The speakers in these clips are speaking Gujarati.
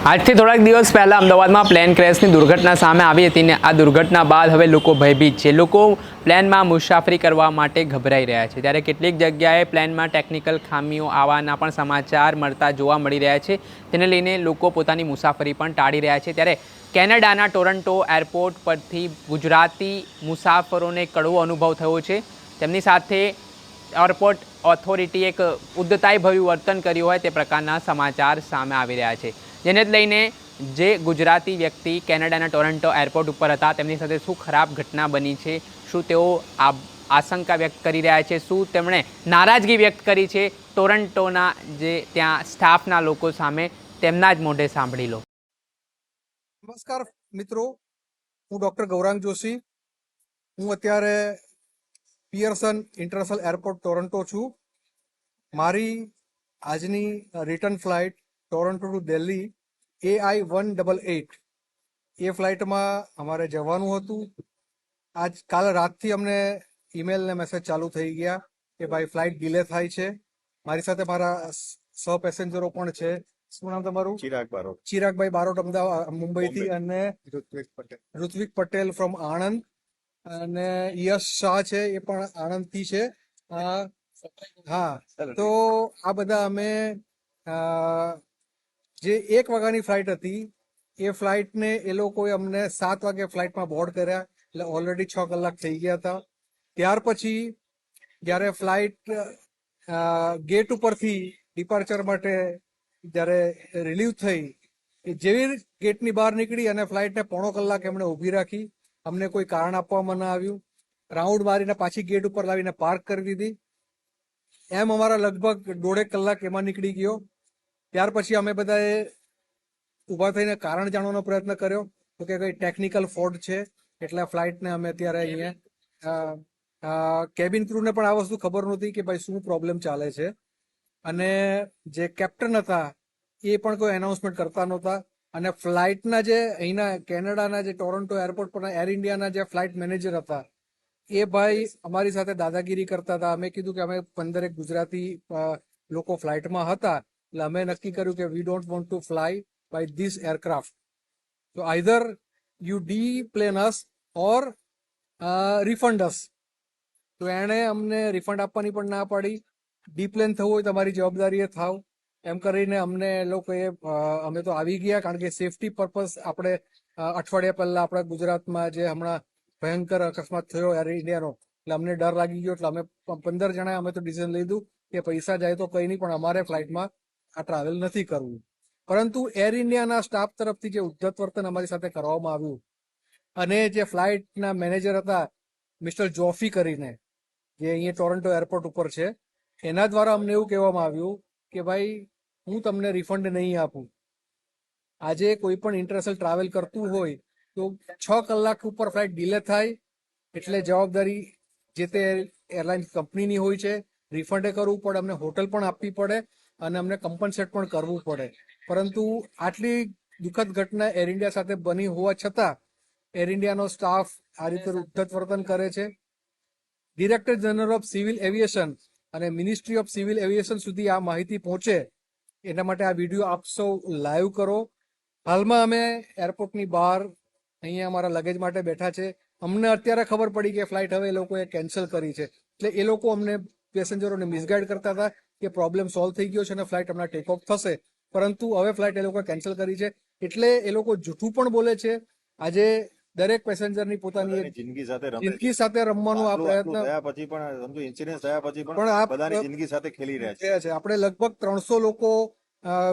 આજથી થોડાક દિવસ પહેલાં અમદાવાદમાં પ્લેન ક્રેશની દુર્ઘટના સામે આવી હતી ને આ દુર્ઘટના બાદ હવે લોકો ભયભીત છે. લોકો પ્લેનમાં મુસાફરી કરવા માટે ગભરાઈ રહ્યા છે. ત્યારે કેટલીક જગ્યાએ પ્લેનમાં ટેકનિકલ ખામીઓ આવવાના પણ સમાચાર મળતા જોવા મળી રહ્યા છે. તેને લઈને લોકો પોતાની મુસાફરી પણ ટાળી રહ્યા છે. ત્યારે કેનેડાના ટોરન્ટો એરપોર્ટ પરથી ગુજરાતી મુસાફરોને કડવો અનુભવ થયો છે. તેમની સાથે એરપોર્ટ ઓથોરિટી એક ઉદ્ધતાઈભર્યું વર્તન કર્યું હોય તે પ્રકારના સમાચાર સામે આવી રહ્યા છે. જેને લઈને જે ગુજરાતી વ્યક્તિ કેનેડાના ટોરન્ટો એરપોર્ટ ઉપર હતા તેમની સાથે શું ખરાબ ઘટના બની છે, શું તેઓ આશંકા વ્યક્ત કરી રહ્યા છે, શું તેમણે નારાજગી વ્યક્ત કરી છે ટોરન્ટોના જે ત્યાં સ્ટાફના લોકો સામે, તેમના જ મોઢે સાંભળી લો. નમસ્કાર મિત્રો, હું ડૉક્ટર ગૌરાંગ જોશી. હું અત્યારે પિયર્સન ઇન્ટરનેશનલ એરપોર્ટ ટોરન્ટો છું. મારી આજની return flight Toronto to Delhi AI-188 એ ફ્લાઇટમાં અમારે જવાનું હતું. કાલ રાતથી અમને ઈમેલ ને મેસેજ ચાલુ થઈ ગયા કે ભાઈ ફ્લાઇટ ડિલે થાય છે. મારી સાથે મારા સહ પેસેન્જરો પણ છે. શું નામ તમારું? ચિરાગભાઈ બારોટ અમદાવાદ મુંબઈથી, અને ઋત્વિક પટેલ ફ્રોમ આણંદ, અને યશ શાહ છે એ પણ આણંદથી છે. હા, તો આ બધા અમે જે 1 વાગ્યાની ફ્લાઇટ હતી એ ફ્લાઇટને એ લોકોએ અમને 7 વાગે ફ્લાઇટમાં બોર્ડ કર્યા, એટલે ઓલરેડી 6 કલાક થઈ ગયા હતા. ત્યાર પછી જ્યારે ફ્લાઇટ ગેટ ઉપરથી ડિપાર્ચર માટે જ્યારે રિલીવ થઈ, જેવી ગેટની બહાર નીકળી અને ફ્લાઇટને 1.5 કલાક એમણે ઊભી રાખી. અમને કોઈ કારણ આપવામાં ન આવ્યું. રાઉન્ડ મારીને પાછી ગેટ ઉપર લાવીને પાર્ક કરી દીધી. એમ અમારા લગભગ 1.5 કલાક એમાં નીકળી ગયો. ત્યાર પછી અમે બધાએ ઊભા થઈને કારણ જાણવાનો પ્રયત્ન કર્યો તો કે કંઈ ટેકનિકલ ફોલ્ટ છે, એટલે ફ્લાઇટને અમે અત્યારે અહીંયા કેબિન ક્રૂને પણ આ વસ્તુ ખબર નહોતી કે ભાઈ શું પ્રોબ્લેમ ચાલે છે, અને જે કેપ્ટન હતા એ પણ કોઈ એનાઉન્સમેન્ટ કરતા નહોતા. અને ફ્લાઇટના જે અહીંના કેનેડાના જે ટોરન્ટો એરપોર્ટ પરના એર ઇન્ડિયાના જે ફ્લાઇટ મેનેજર હતા એ ભાઈ અમારી સાથે દાદાગીરી કરતા હતા. અમે કીધું કે અમે 15 ગુજરાતી લોકો ફ્લાઇટમાં હતા, એટલે અમે નક્કી કર્યું કે we don't want to fly by this aircraft, તો either you deplane us or refund us. તો એણે અમને રિફંડ આપવાની પણ ના પાડી. ડી-પ્લેન થવું હોય તમારી જવાબદારીએ થાવ એમ કરીને અમને લોકોએ અમે તો આવી ગયા, કારણ કે સેફટી પર્પઝ આપણે અઠવાડિયા પહેલા આપણા ગુજરાતમાં જે હમણાં ભયંકર અકસ્માત થયો એર ઇન્ડિયાનો, એટલે અમને ડર લાગી ગયો. એટલે અમે 15 જણાએ અમે તો ડિસિઝન લીધું કે પૈસા જાય તો કંઈ નહીં, પણ અમારે ફ્લાઇટમાં આ ટ્રાવેલ નથી કરવું. પરંતુ એર ઇન્ડિયાના સ્ટાફ તરફથી જે ઉદ્ધત વર્તન અમારી સાથે કરવામાં આવ્યું, અને જે ફ્લાઇટના મેનેજર હતા મિસ્ટર જોફી કરીને, જે અહીંયા ટોરન્ટો એરપોર્ટ ઉપર છે, એના દ્વારા અમને એવું કહેવામાં આવ્યું કે ભાઈ હું તમને રિફંડ નહીં આપું. આજે કોઈ પણ ઇન્ટરનેશનલ ટ્રાવેલ કરતું હોય તો 6 કલાક ઉપર ફ્લાઇટ ડિલે થાય એટલે જવાબદારી જે તે એરલાઇન્સ કંપનીની હોય છે. રિફંડે કરવું પડે, અમને હોટલ પણ આપવી પડે, અને અમને કમ્પન્સેટ પણ કરવું પડે. પરંતુ આટલી દુઃખદ ઘટના એર ઇન્ડિયા સાથે બની હોવા છતાં એર ઇન્ડિયાનો સ્ટાફ આ રીતે ઉદ્ધત વર્તન કરે છે. Director general of civil aviation અને મિનિસ્ટ્રી ઓફ સિવિલ એવિએશન સુધી આ માહિતી પહોંચે એના માટે આ વિડીયો આપ સૌ લાઈવ કરો. હાલમાં અમે એરપોર્ટની બહાર અહીંયા અમારા લગેજ માટે બેઠા છે. અમને અત્યારે ખબર પડી કે ફ્લાઇટ હવે એ લોકોએ કેન્સલ કરી છે, એટલે એ લોકો અમને પેસેન્જરોને મિસગાઈડ કરતા હતા કે પ્રોબ્લેમ સોલ્વ થઈ ગયો છે અને ફ્લાઇટ હમણાં ટેક ઓફ થશે, પરંતુ હવે ફ્લાઇટ એ લોકોએ કેન્સલ કરી છે. એટલે એ લોકો જૂઠું પણ બોલે છે. આજે દરેક પેસેન્જરની પોતાની જિંદગી સાથે રમવાનો આ પ્રયત્ન પછી પણ ઇન્સિડન્સ થયા પછી પણ આ બધાની જિંદગી સાથે ખેલી રહ્યા છે. આપણે લગભગ 300 લોકો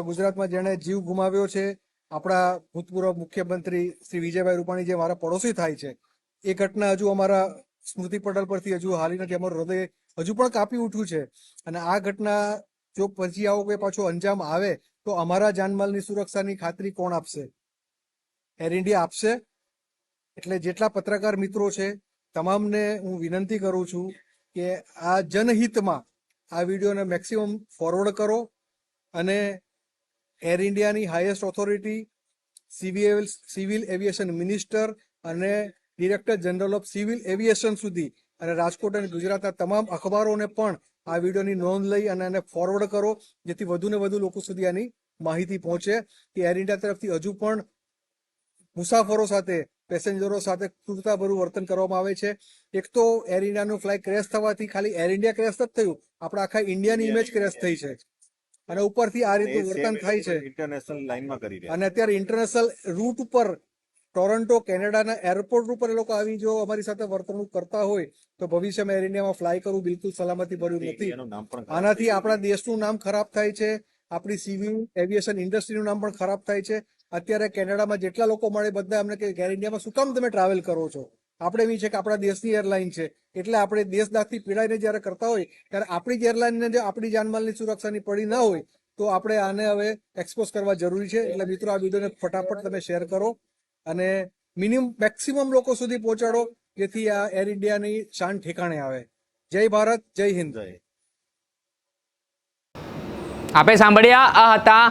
ગુજરાતમાં જેણે જીવ ગુમાવ્યો છે. આપણા ભૂતપૂર્વ મુખ્યમંત્રી શ્રી વિજયભાઈ રૂપાણી, જે મારા પડોશી થાય છે, એ ઘટના હજુ અમારા સ્મૃતિ પટલ પરથી હજુ હાલી નથી. અમારું હૃદય હજુ પણ કાપી ઉઠ્યું છે. અને આ ઘટના જો પછી આવો કોઈ પાછો અંજામ આવે તો અમારા જાનમાલની સુરક્ષાની ખાતરી કોણ આપશે? એર ઇન્ડિયા આપશે. એટલે જેટલા પત્રકાર મિત્રો છે તમામને હું વિનંતી કરું છું કે આ જનહિતમાં આ વિડીયોને મેક્સિમમ ફોરવર્ડ કરો, અને એર ઇન્ડિયાની highest authority, civil aviation minister અને director general of civil aviation સુધી, અને રાજકોટ અને ગુજરાતના તમામ અખબારોને પણ આ વિડીયોની નોંધ લઈ અને એને ફોરવર્ડ કરો, જેથી વધુ ને વધુ લોકો સુધી આની માહિતી પહોંચે કે એર ઇન્ડિયા તરફથી હજુ પણ મુસાફરો સાથે પેસેન્જરો સાથે ક્રૂરતાભર્યું વર્તન કરવામાં આવે છે. એક તો એર ઇન્ડિયાનું ફ્લાઇટ ક્રેશ થવાથી ખાલી એર ઇન્ડિયા ક્રેશ નથી થયું, આપણા આખા ઇન્ડિયાની ઇમેજ ક્રેશ થઈ છે અને ઉપરથી આ રીતનું વર્તન થાય છે. ઇન્ટરનેશનલ લાઇનમાં કરી રહ્યા અને અત્યારે ઇન્ટરનેશનલ રૂટ ઉપર ટોરન્ટો કેનેડાના એરપોર્ટ ઉપર એ લોકો આવી જો અમારી સાથે વર્તણૂક કરતા હોય તો ભવિષ્યમાં એર ઇન્ડિયામાં ફ્લાય કરવું બિલકુલ સલામતી ભર્યું છે. નથી. એનું નામ પણ ખરાબ આનાથી આપણા દેશનું નામ ખરાબ થાય છે, આપણી સિવિલ એવિએશન ઇન્ડસ્ટ્રીનું નામ પણ ખરાબ થાય છે. અત્યારે કેનેડામાં જેટલા લોકો મળે બધા અમને કે એર ઇન્ડિયામાં શું કામ તમે ટ્રાવેલ કરો છો? આપણે એવી છે કે આપણા દેશની એરલાઇન છે એટલે આપણે દેશદાગથી પીડાઈને જ્યારે કરતા હોય ત્યારે આપણી જ એરલાઇનને જો આપણી જાનમાલની સુરક્ષાની પડી ના હોય તો આપણે આને હવે એક્સપોઝ કરવા જરૂરી છે. એટલે મિત્રો આ વિડીયોને ફટાફટ તમે શેર કરો અને મેક્સિમમ લોકો સુધી પહોંચાડો જેથી આ એર ઇન્ડિયાની શાન ઠેકાણે આવે. જય ભારત, જય હિન્દ. જય. આપણે સાંભળ્યા આ હતા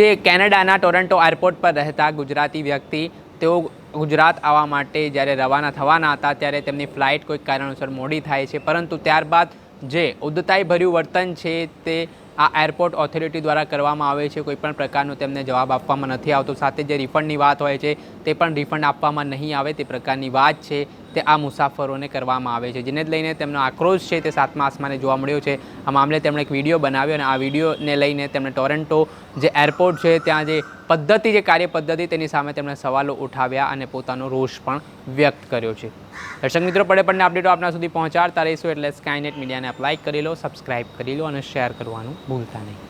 જે કેનેડાના ટોરન્ટો એરપોર્ટ પર રહેતા ગુજરાતી વ્યક્તિ. તેઓ ગુજરાત આવવા માટે જ્યારે રવાના થવાના હતા ત્યારે તેમની ફ્લાઇટ કોઈક કારણોસર મોડી થાય છે, પરંતુ ત્યારબાદ જે ઉદ્ધતાઈભર્યું વર્તન છે તે આ એરપોર્ટ ઓથોરિટી દ્વારા કરવામાં આવે છે. કોઈપણ પ્રકારનો તેમને જવાબ આપવામાં નથી આવતો. સાથે જે રિફંડની વાત હોય છે તે પણ રિફંડ આપવામાં નહીં આવે તે પ્રકારની વાત છે તે આ મુસાફરોને કરવામાં આવે છે, જેને લઈને તેમનો આક્રોશ છે તે સાતમા આસમાને જોવા મળ્યો છે. આ મામલે તેમણે એક વિડીયો બનાવ્યો અને આ વિડીયોને લઈને તેમણે ટોરન્ટો જે એરપોર્ટ છે ત્યાં જે પદ્ધતિ જે કાર્ય પદ્ધતિ તેની સામે તેમણે સવાલો ઉઠાવ્યા અને પોતાનો રોષ પણ વ્યક્ત કર્યો છે. દર્શક મિત્રો, પડે અપડેટો આપના સુધી પહોંચાડતા રહીશું એટલે સ્કાયનેટ મીડિયાને આપ લાઇક કરી લો, સબસ્ક્રાઇબ કરી લો અને શેર કરવાનું ભૂલતા નહીં.